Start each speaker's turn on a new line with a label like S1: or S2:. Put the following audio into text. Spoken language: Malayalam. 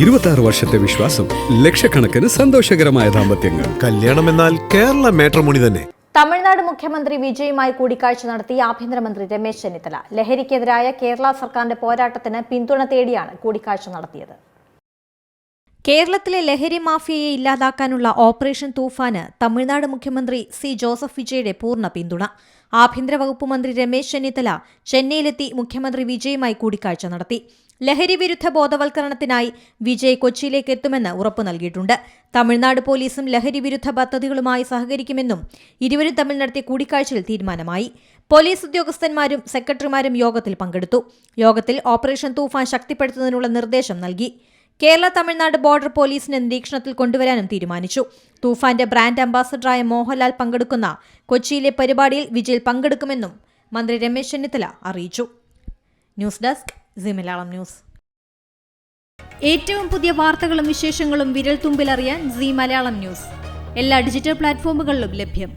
S1: 26 വർഷത്തെ വിശ്വാസം, ലക്ഷക്കണക്കിന് സന്തോഷകരമായ ദാമ്പത്യങ്ങൾ.
S2: കല്യാണം എന്നാൽ കേരള മാട്രിമോണി തന്നെ.
S3: തമിഴ്നാട് മുഖ്യമന്ത്രി വിജയുമായി കൂടിക്കാഴ്ച നടത്തി ആഭ്യന്തരമന്ത്രി രമേശ് ചെന്നിത്തല. ലഹരിക്കെതിരായ കേരള സർക്കാരിന്റെ പോരാട്ടത്തിന് പിന്തുണ തേടിയാണ് കൂടിക്കാഴ്ച നടത്തിയത്. കേരളത്തിലെ ലഹരി മാഫിയയെ ഇല്ലാതാക്കാനുള്ള ഓപ്പറേഷൻ തൂഫാന് തമിഴ്നാട് മുഖ്യമന്ത്രി സി ജോസഫ് വിജയുടെ പൂർണ്ണ പിന്തുണ. ആഭ്യന്തര വകുപ്പ് മന്ത്രി രമേശ് ചെന്നിത്തല ചെന്നൈയിലെത്തി മുഖ്യമന്ത്രി വിജയുമായി കൂടിക്കാഴ്ച നടത്തി. ലഹരി വിരുദ്ധ ബോധവൽക്കരണത്തിനായി വിജയ് കൊച്ചിയിലേക്ക് എത്തുമെന്ന് ഉറപ്പു നൽകിയിട്ടുണ്ട്. തമിഴ്നാട് പോലീസും ലഹരി വിരുദ്ധ പദ്ധതികളുമായി സഹകരിക്കുമെന്നും ഇരുവരും തമ്മിൽ നടത്തിയ കൂടിക്കാഴ്ചയിൽ തീരുമാനമായി. പോലീസ് ഉദ്യോഗസ്ഥന്മാരും സെക്രട്ടറിമാരും യോഗത്തിൽ പങ്കെടുത്തു. യോഗത്തിൽ ഓപ്പറേഷൻ തൂഫാൻ ശക്തിപ്പെടുത്തുന്നതിനുള്ള നിർദ്ദേശം നൽകി. കേരള തമിഴ്നാട് ബോർഡർ പോലീസിനെ നിരീക്ഷണത്തിൽ കൊണ്ടുവരാനും തീരുമാനിച്ചു. തൂഫാന്റെ ബ്രാൻഡ് അംബാസഡറായ മോഹൻലാൽ പങ്കെടുക്കുന്ന കൊച്ചിയിലെ പരിപാടിയിൽ വിജയ് പങ്കെടുക്കുമെന്നും മന്ത്രി രമേശ് ചെന്നിത്തല അറിയിച്ചു. News desk C Malayalam news. ഏറ്റവും പുതിയ വാർത്തകളും വിശേഷങ്ങളും വിരൽ തുമ്പിലറിയാൻ സി മലയാളം ന്യൂസ് എല്ലാ ഡിജിറ്റൽ പ്ലാറ്റ്ഫോമുകളിലും ലഭ്യം.